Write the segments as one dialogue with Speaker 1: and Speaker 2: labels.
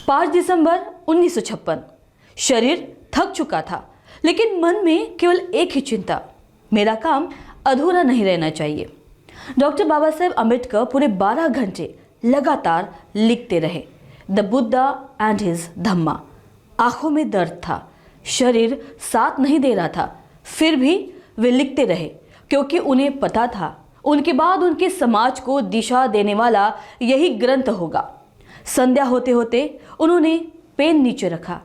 Speaker 1: 5 दिसंबर 1956। शरीर थक चुका था, लेकिन मन में केवल एक ही चिंता, मेरा काम अधूरा नहीं रहना चाहिए। डॉक्टर बाबा साहेब अम्बेडकर पूरे 12 घंटे लगातार लिखते रहे। द बुद्धा एंड हिज धम्मा। आंखों में दर्द था, शरीर साथ नहीं दे रहा था, फिर भी वे लिखते रहे, क्योंकि उन्हें पता था उनके बाद उनके समाज को दिशा देने वाला यही ग्रंथ होगा। संध्या होते होते उन्होंने पेन नीचे रखा,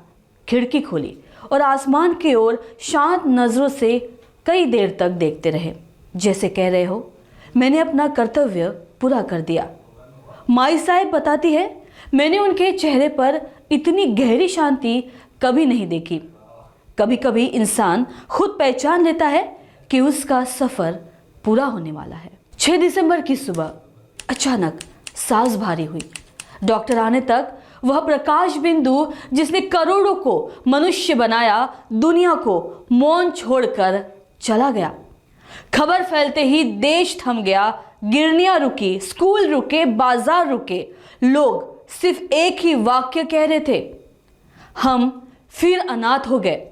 Speaker 1: खिड़की खोली और आसमान की ओर शांत नजरों से कई देर तक देखते रहे, जैसे कह रहे हो मैंने अपना कर्तव्य पूरा कर दिया। माई साहब बताती है, मैंने उनके चेहरे पर इतनी गहरी शांति कभी नहीं देखी। कभी कभी इंसान खुद पहचान लेता है कि उसका सफर पूरा होने वाला है। 6 दिसंबर की सुबह अचानक सांस भारी हुई। डॉक्टर आने तक वह प्रकाश बिंदु जिसने करोड़ों को मनुष्य बनाया, दुनिया को मौन छोड़कर चला गया। खबर फैलते ही देश थम गया, गिरनियां रुकी, स्कूल रुके, बाजार रुके। लोग सिर्फ एक ही वाक्य कह रहे थे, हम फिर अनाथ हो गए।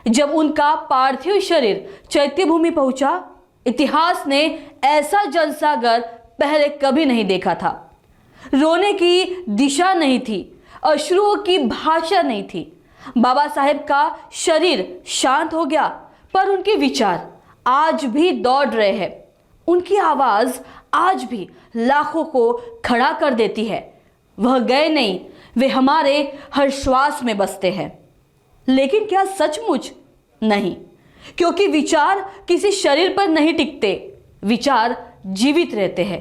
Speaker 1: जब उनका पार्थिव शरीर चैत्य भूमि पहुंचा, इतिहास ने ऐसा जनसागर पहले कभी नहीं देखा था। रोने की दिशा नहीं थी, अश्रुओं की भाषा नहीं थी। बाबा साहेब का शरीर शांत हो गया, पर उनके विचार आज भी दौड़ रहे हैं। उनकी आवाज आज भी लाखों को खड़ा कर देती है। वह गए नहीं, वे हमारे हर श्वास में बसते हैं। लेकिन क्या सचमुच? नहीं, क्योंकि विचार किसी शरीर पर नहीं टिकते, विचार जीवित रहते हैं,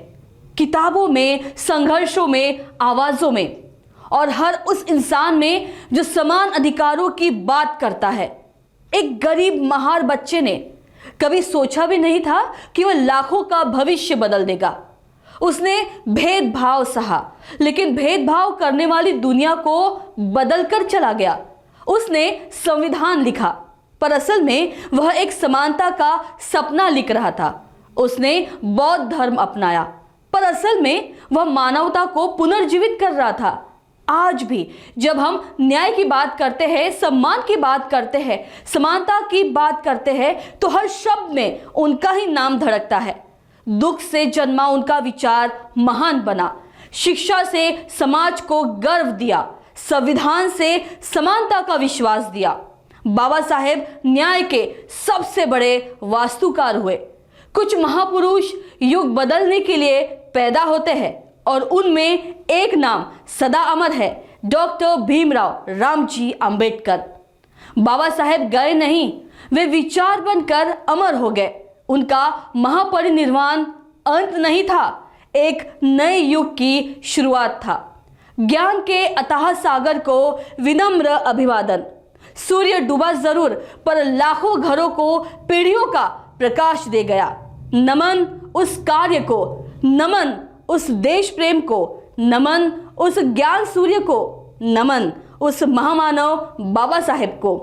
Speaker 1: किताबों में, संघर्षों में, आवाजों में, और हर उस इंसान में जो समान अधिकारों की बात करता है। एक गरीब महार बच्चे ने कभी सोचा भी नहीं था कि वह लाखों का भविष्य बदल देगा। उसने भेदभाव सहा, लेकिन भेदभाव करने वाली दुनिया को बदलकर चला गया। उसने संविधान लिखा, पर असल में वह एक समानता का सपना लिख रहा था। उसने बौद्ध धर्म अपनाया, पर असल में वह मानवता को पुनर्जीवित कर रहा था। आज भी जब हम न्याय की बात करते हैं, सम्मान की बात करते हैं, समानता की बात करते हैं, तो हर शब्द में उनका ही नाम धड़कता है। दुख से जन्मा उनका विचार महान बना, शिक्षा से समाज को गर्व दिया, संविधान से समानता का विश्वास दिया। बाबा साहेब न्याय के सबसे बड़े वास्तुकार हुए। कुछ महापुरुष युग बदलने के लिए पैदा होते हैं, और उनमें एक नाम सदा अमर है, डॉक्टर भीमराव रामजी अंबेडकर। बाबा साहेब गए नहीं, वे विचार बनकर अमर हो गए। उनका महापरिनिर्वाण अंत नहीं था, एक नए युग की शुरुआत था। ज्ञान के अथाह सागर को विनम्र अभिवादन। सूर्य डूबा जरूर, पर लाखों घरों को पीढ़ियों का प्रकाश दे गया। नमन उस कार्य को, नमन उस देश प्रेम को, नमन उस ज्ञान सूर्य को, नमन उस महामानव बाबा साहेब को।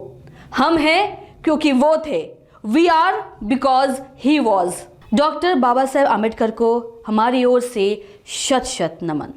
Speaker 1: हम हैं क्योंकि वो थे। We are because he was. Doctor Baba Saheb Ambedkar को हमारी ओर से शत शत नमन।